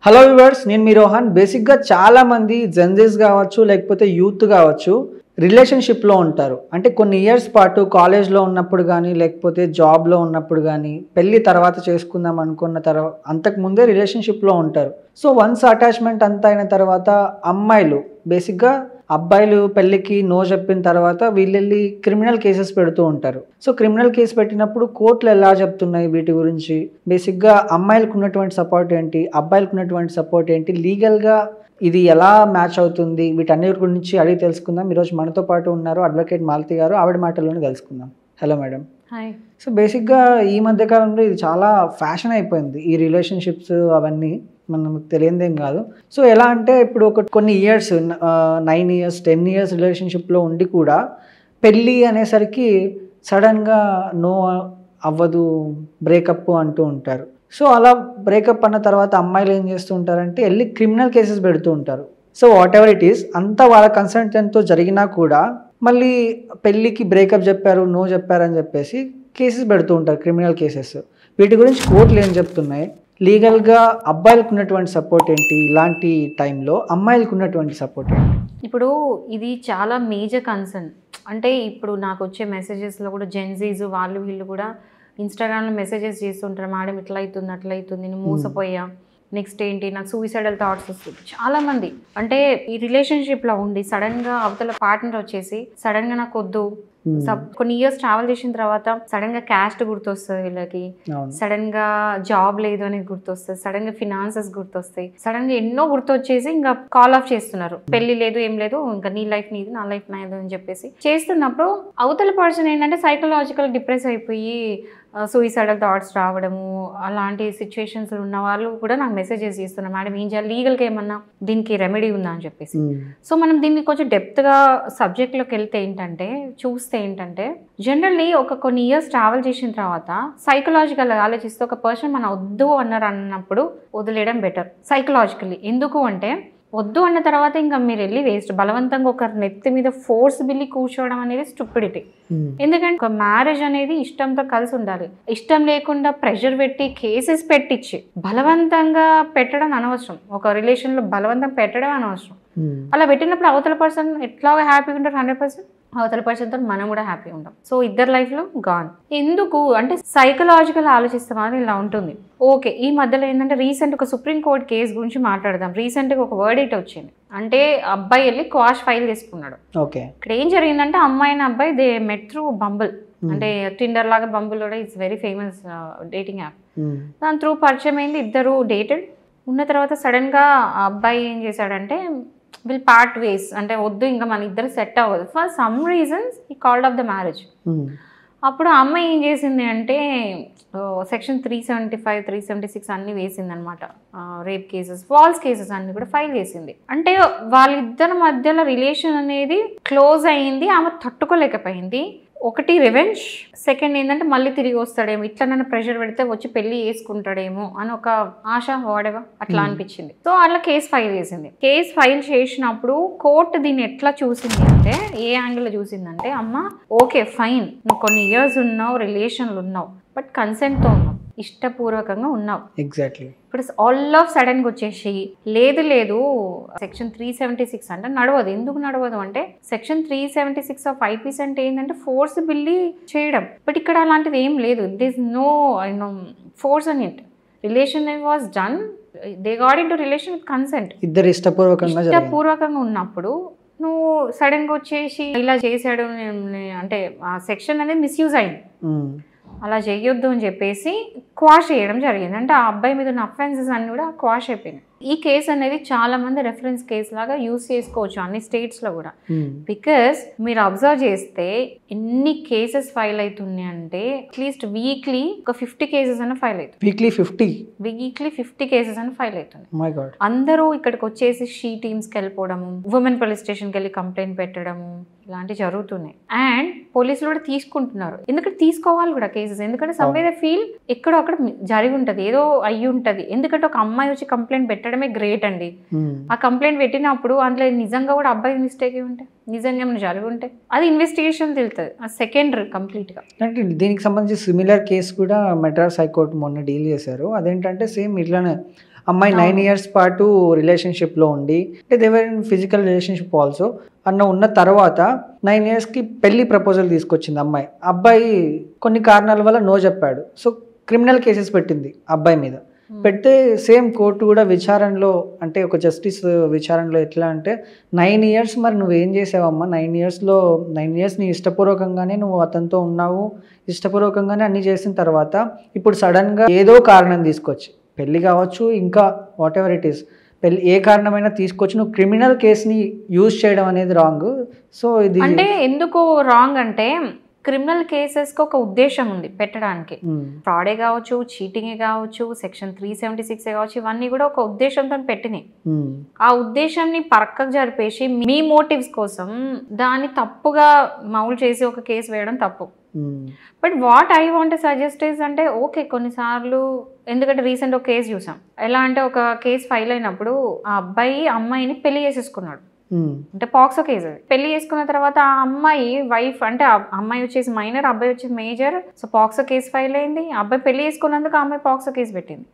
Hello viewers, నేను మీ రోహన్. బేసిక్గా చాలామంది జెన్జీస్ కావచ్చు, లేకపోతే యూత్ కావచ్చు, రిలేషన్షిప్లో ఉంటారు. అంటే కొన్ని ఇయర్స్ పాటు కాలేజ్లో ఉన్నప్పుడు కానీ, లేకపోతే జాబ్లో ఉన్నప్పుడు కానీ, పెళ్ళి తర్వాత చేసుకుందాం అనుకున్న తర్వాత అంతకుముందే రిలేషన్షిప్లో ఉంటారు. సో వన్స్ అటాచ్మెంట్ అంతా అయిన తర్వాత అమ్మాయిలు బేసిక్గా అబ్బాయిలు పెళ్ళికి నో చెప్పిన తర్వాత వీళ్ళెళ్ళి క్రిమినల్ కేసెస్ పెడుతూ ఉంటారు. సో క్రిమినల్ కేసు పెట్టినప్పుడు కోర్టులు ఎలా చెప్తున్నాయి వీటి గురించి, బేసిక్గా అమ్మాయిలకు ఉన్నటువంటి సపోర్ట్ ఏంటి, అబ్బాయిలకు ఉన్నటువంటి సపోర్ట్ ఏంటి, లీగల్గా ఇది ఎలా మ్యాచ్ అవుతుంది, వీటన్నిటి గురించి అడిగి తెలుసుకుందాం. ఈరోజు మనతో పాటు ఉన్నారు అడ్వకేట్ మాలతి గారు. ఆవిడ మాటల్లోనే తెలుసుకుందాం. Hello madam. హాయ్. సో బేసిక్గా ఈ మధ్యకాలంలో ఇది చాలా ఫ్యాషన్ అయిపోయింది, ఈ రిలేషన్షిప్స్ అవన్నీ మనకు తెలియదేం కాదు. సో ఎలా అంటే ఇప్పుడు కొన్ని ఇయర్స్ 9 years 10 years రిలేషన్షిప్లో ఉండి కూడా పెళ్ళి అనేసరికి సడన్గా నో అవ్వదు, బ్రేకప్ అంటూ ఉంటారు. సో అలా బ్రేకప్ అన్న తర్వాత అమ్మాయిలు ఏం చేస్తూ ఉంటారంటే వెళ్ళి క్రిమినల్ కేసెస్ పెడుతూ ఉంటారు. So what ever it is, అంతా వాళ్ళ కన్సల్టెంట్తో జరిగినా కూడా మళ్ళీ పెళ్ళికి బ్రేకప్ చెప్పారు, నో చెప్పారు అని చెప్పేసి కేసెస్ పెడుతూ ఉంటారు, క్రిమినల్ కేసెస్. వీటి గురించి కోర్టులు ఏం చెప్తున్నాయి, లీగల్గా అబ్బాయిలకు ఉన్నటువంటి సపోర్ట్ ఏంటి, ఇలాంటి టైంలో అమ్మాయిలకు ఉన్నటువంటి సపోర్ట్ ఏంటి? ఇప్పుడు ఇది చాలా మేజర్ కన్సర్న్. అంటే ఇప్పుడు నాకు వచ్చే మెసేజెస్లో కూడా జెన్జీస్ వాళ్ళు వీళ్ళు కూడా ఇన్స్టాగ్రామ్లో మెసేజెస్ చేస్తుంటారు, మేడం ఇట్లా అవుతుంది అట్లా అవుతుంది, నేను మోసపోయా, నెక్స్ట్ ఏంటి, నాకు సూయిసైడల్ థాట్స్ వస్తుంది. చాలామంది అంటే ఈ రిలేషన్షిప్లో ఉండి సడన్గా అవతల పార్ట్నర్ వచ్చేసి సడన్గా నాకు వద్దు, కొన్ని ఇయర్స్ ట్రావెల్ చేసిన తర్వాత సడన్ గా క్యాస్ట్ గుర్తొస్తుంది వీళ్ళకి, సడన్ గా జాబ్ లేదు అనేది గుర్తొస్తుంది, సడన్ గా ఫినాన్సెస్ గుర్తొస్తాయి, సడన్ గా ఎన్నో గుర్తొచ్చేసి ఇంకా కాల్ ఆఫ్ చేస్తున్నారు. పెళ్లి లేదు ఏం లేదు, ఇంకా నీ లైఫ్ నీది నా లైఫ్ నాది అని చెప్పేసి చేస్తున్నప్పుడు అవతల పర్సన్ ఏంటంటే సైకలాజికల్ డిప్రెస్ అయిపోయి సూయిసైడల్ థాట్స్ రావడము, అలాంటి సిచ్యువేషన్స్ ఉన్న వాళ్ళు కూడా నాకు మెసేజెస్ చేస్తున్నారు, మేడం ఏం చేయాలి, లీగల్గా ఏమన్నా దీనికి రెమెడీ ఉందా అని చెప్పేసి. సో మనం దీన్ని కొంచెం డెప్త్గా సబ్జెక్ట్లోకి వెళ్తే ఏంటంటే జనరల్లీ కొన్ని ఇయర్స్ ట్రావెల్ చేసిన తర్వాత సైకలాజికల్ ఆలోచిస్తే ఒక పర్సన్ మన వద్దు అన్నప్పుడు వదిలేయడం బెటర్ సైకలాజికల్లీ. ఎందుకు అంటే వద్దు అన్న తర్వాత ఇంకా మీరు వెళ్ళి వేస్ట్, బలవంతంగా ఒకరి నెత్తి మీద ఫోర్స్బిల్లీ కూర్చోవడం అనేది స్టూపిడిటీ. ఎందుకంటే ఒక మ్యారేజ్ అనేది ఇష్టంతో కలిసి ఉండాలి. ఇష్టం లేకుండా ప్రెషర్ పెట్టి కేసెస్ పెట్టించి బలవంతంగా పెట్టడం అనవసరం, ఒక రిలేషన్లో బలవంతం పెట్టడం అనవసరం. అలా పెట్టినప్పుడు అవతల పర్సన్ ఎట్లాగా హ్యాపీగా ఉంటారు, 100% అవతల పర్సన్తో మనం కూడా హ్యాపీగా ఉంటాం. సో ఇద్దరు లైఫ్లో గాన్. ఎందుకు అంటే సైకలాజికల్ ఆలోచిస్తామని ఇలా ఉంటుంది. ఓకే, ఈ మధ్యలో ఏంటంటే రీసెంట్ ఒక సుప్రీంకోర్టు కేసు గురించి మాట్లాడదాం. రీసెంట్గా ఒక వర్డిక్ట్ వచ్చింది. అంటే అబ్బాయి వెళ్ళి క్వాష్ ఫైల్ చేసుకున్నాడు. ఇక్కడ ఏం జరిగిందంటే అమ్మాయిని అబ్బాయి దే మెట్ త్రూ బంబుల్, అంటే టిండర్ లాగా బంబుల్ కూడా it's very famous dating app. దాని త్రూ పరిచయం అయింది, ఇద్దరు డేటెడ్ ఉన్న తర్వాత సడన్గా ఆ అబ్బాయి ఏం చేశాడంటే విల్ పార్ట్ వేస్, అంటే వద్దు ఇంకా మన ఇద్దరు సెట్ అవ్వదు, ఫర్ సమ్ రీజన్స్ ఈ కాల్డ్ ఆఫ్ ద మ్యారేజ్. అప్పుడు ఆ అమ్మాయి ఏం చేసింది అంటే సెక్షన్ 375 376 అన్ని వేసింది అనమాట. రేప్ కేసెస్, ఫాల్స్ కేసెస్ అన్ని కూడా ఫైల్ చేసింది. అంటే వాళ్ళిద్దరి మధ్యలో రిలేషన్ అనేది క్లోజ్ అయ్యింది, ఆమె తట్టుకోలేకపోయింది. ఒకటి రివెంజ్, సెకండ్ ఏంటంటే మళ్ళీ తిరిగి వస్తాడేమో, ఇట్లా నన్ను ప్రెషర్ పెడితే వచ్చి పెళ్లి చేసుకుంటాడేమో అని ఒక ఆశ, వాడేవా అట్లా అనిపించింది. సో అట్లా కేసు ఫైల్ చేసింది. కేసు ఫైల్ చేసినప్పుడు కోర్టు దీన్ని ఎట్లా చూసింది అంటే, ఏ యాంగిల్లో చూసిందంటే, అమ్మ ఓకే ఫైన్, నువ్వు కొన్ని ఇయర్స్ ఉన్నావు, రిలేషన్లు ఉన్నావు, బట్ కన్సెంట్తో ఉన్నావు, ఇష్టపూర్వకంగా ఉన్నావు. ఎగ్జాక్ట్లీ. ఇప్పుడు ఆల్ ఆఫ్ సడన్గా వచ్చేసి లేదు సెక్షన్ 376 అంటే నడవదు. ఎందుకు నడవదు అంటే సెక్షన్ 376 ఆఫ్ IPC అంటే ఏంటంటే ఫోర్స్బిల్లీ చేయడం, బట్ ఇక్కడ అలాంటిది ఏం లేదు. దిస్ నో ఫోర్స్ అని it. Relation was done, they got in to relation with consent. ఇద్దరు ఇష్టపూర్వకంగా ఉన్నప్పుడు నువ్వు సడన్గా వచ్చేసి ఇలా చేశాడు అంటే ఆ సెక్షన్ అనేది మిస్యూజ్ అయింది. అలా చేయొద్దు అని చెప్పేసి క్వాష్ చేయడం జరిగింది. అంటే ఆ అబ్బాయి మీద ఉన్న అఫెన్సెస్ అన్ని కూడా క్వాష్ అయిపోయినాయి. ఈ కేసు అనేది చాలా మంది రెఫరెన్స్ కేసు లాగా యూజ్ చేసుకోవచ్చు అన్ని స్టేట్స్లో కూడా. బికాస్ మీరు అబ్జర్వ్ చేస్తే ఎన్ని కేసెస్ ఫైల్ అవుతున్నాయి అంటే అట్లీస్ట్ వీక్లీ ఒక 50 కేసెస్ అన్న ఫైల్ అవుతుంది. వీక్లీ 50 కేసెస్ అన్న ఫైల్ అవుతుంది. అందరూ ఇక్కడికి వచ్చేసి షీ టీమ్స్కి వెళ్ళిపోవడము, ఉమెన్ పోలీస్ స్టేషన్కి వెళ్ళి కంప్లైంట్ పెట్టడము, ఇలాంటివి జరుగుతున్నాయి. అండ్ పోలీసులు కూడా తీసుకుంటున్నారు, ఎందుకంటే తీసుకోవాలి కూడా కేసెస్. ఎందుకంటే సమ్వేర్ ఫీల్ ఎక్కడో అక్కడ జరిగి ఉంటుంది, ఏదో అయ్యి ఉంటుంది. ఎందుకంటే ఒక అమ్మాయి వచ్చి కంప్లైంట్ పెట్టడమే గ్రేట్ అండి. ఆ కంప్లైంట్ పెట్టినప్పుడు అందులో నిజంగా కూడా అబ్బాయి మిస్టేక్ ఉంటే, నిజంగా ఏమైనా జరిగి ఉంటే అది ఇన్వెస్టిగేషన్ తెలుస్తుంది. ఆ సెకండరీ కంప్లీట్గా. అంటే దీనికి సంబంధించి సిమిలర్ కేసు కూడా మెడ్రాస్ హైకోర్టు మొన్న డీల్ చేశారు. అదేంటంటే సేమ్ ఇట్లానే అమ్మాయి 9 years పాటు రిలేషన్షిప్లో ఉండి అంటే they were in physical relationship also ఉన్న తర్వాత 9 yearsకి పెళ్లి ప్రపోజల్ తీసుకొచ్చింది అమ్మాయి. అబ్బాయి కొన్ని కారణాల వల్ల నో చెప్పాడు. సో క్రిమినల్ కేసెస్ పెట్టింది అబ్బాయి మీద. పెడితే సేమ్ కోర్టు కూడా విచారణలో అంటే ఒక జస్టిస్ విచారణలో ఎట్లా అంటే 9 years మరి నువ్వేం చేసావమ్మా 9 years నీ ఇష్టపూర్వకంగానే నువ్వు అతనితో ఉన్నావు, ఇష్టపూర్వకంగానే అన్నీ చేసిన తర్వాత ఇప్పుడు సడన్గా ఏదో కారణం తీసుకొచ్చి పెళ్ళి కావచ్చు ఇంకా వాట్ ఎవర్ ఇట్ ఈస్ పెళ్ళి ఏ కారణమైనా తీసుకొచ్చి నువ్వు క్రిమినల్ కేసుని యూజ్ చేయడం అనేది రాంగ్. సో ఇది అంటే ఎందుకు రాంగ్ అంటే క్రిమినల్ కేసెస్కి ఒక ఉద్దేశం ఉంది పెట్టడానికి. ఫ్రాడే కావచ్చు, చీటింగే కావచ్చు, సెక్షన్ 376 కావచ్చు, ఇవన్నీ కూడా ఒక ఉద్దేశంతో పెట్టినాయి. ఆ ఉద్దేశంని పక్కకు జరిపేసి మీ మోటివ్స్ కోసం దాన్ని తప్పుగా మౌలు చేసి ఒక కేసు వేయడం తప్పు. But what I want suggest is అంటే ఓకే కొన్నిసార్లు ఎందుకంటే రీసెంట్ ఒక కేసు చూసాం. ఎలా అంటే ఒక కేసు ఫైల్ అయినప్పుడు ఆ అబ్బాయి అమ్మాయిని పెళ్లి చేసేసుకున్నాడు. అంటే పాక్సో కేసు. పెళ్లి చేసుకున్న తర్వాత ఆ అమ్మాయి వైఫ్ అంటే అమ్మాయి వచ్చేసి మైనర్, అబ్బాయి వచ్చేసి major. So POCSO case file అయింది. అబ్బాయి పెళ్లి చేసుకున్నందుకు అమ్మాయి పాక్సో కేసు పెట్టింది.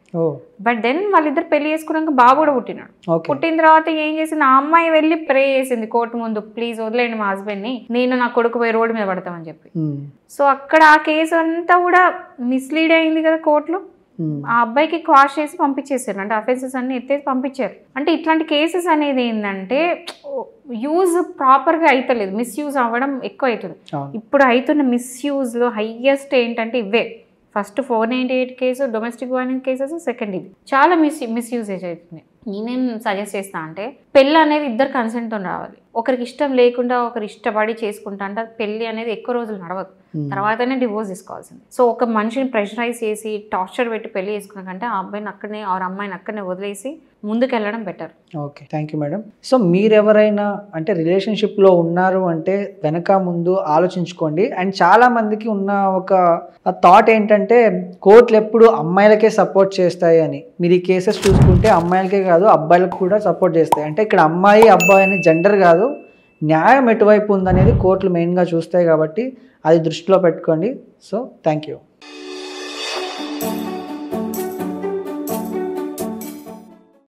బట్ దెన్ వాళ్ళిద్దరు పెళ్లి చేసుకున్నాక బాబు కూడా పుట్టినాడు. పుట్టిన తర్వాత ఏం చేసింది, ఆ అమ్మాయి వెళ్ళి ప్రే చేసింది కోర్టు ముందు, ప్లీజ్ వదిలేండి మా హస్బెండ్ ని, నేను నా కొడుకు పోయి రోడ్డు మీద పడతామని చెప్పి. సో అక్కడ ఆ కేసు అంతా కూడా మిస్లీడ్ అయింది కదా కోర్టులో. ఆ అబ్బాయికి క్వాష్ చేసి పంపించేసారు. అంటే అఫెన్సెస్ అన్ని ఎత్తేసి పంపించారు. అంటే ఇట్లాంటి కేసెస్ అనేది ఏంటంటే యూజ్ ప్రాపర్గా అవుతలేదు, మిస్యూజ్ అవ్వడం ఎక్కువ అవుతుంది. ఇప్పుడు అవుతున్న మిస్యూజ్లో హైయెస్ట్ ఏంటంటే ఇవే. First 498 case domestic violence cases, second ఇది చాలా మిస్యూజేజ్ అవుతుంది. నేనేం సజెస్ట్ చేస్తా అంటే పెళ్ళి అనేది ఇద్దరు కన్సెంట్తో రావాలి. ఒకరికి ఇష్టం లేకుండా ఒకరు ఇష్టపడి చేసుకుంటా అంటే పెళ్ళి అనేది ఎక్కువ రోజులు నడవదు, తర్వాతనే డివోర్స్ తీసుకోవాల్సింది. సో ఒక మనిషిని ప్రెషరైజ్ చేసి టార్చర్ పెట్టి పెళ్లి చేసుకున్న కంటే ఆ అబ్బాయిని అక్కడనే ఆ అమ్మాయిని అక్కడనే వదిలేసి ముందుకెళ్ళడం better. Okay, thank you madam. So మీరెవరైనా అంటే రిలేషన్షిప్లో ఉన్నారు అంటే వెనక ముందు ఆలోచించుకోండి. అండ్ చాలా మందికి ఉన్న ఒక థాట్ ఏంటంటే కోర్టులు ఎప్పుడు అమ్మాయిలకే సపోర్ట్ చేస్తాయి అని. మీరు ఈ కేసెస్ చూసుకుంటే అమ్మాయిలకే కాదు అబ్బాయిలకు కూడా సపోర్ట్ చేస్తాయి. అంటే ఇక్కడ అమ్మాయి అబ్బాయి అనే జెండర్ కాదు, న్యాయం ఎటువైపు ఉందనేది కోర్టులు మెయిన్గా చూస్తాయి కాబట్టి అది దృష్టిలో పెట్టుకోండి. So thank you.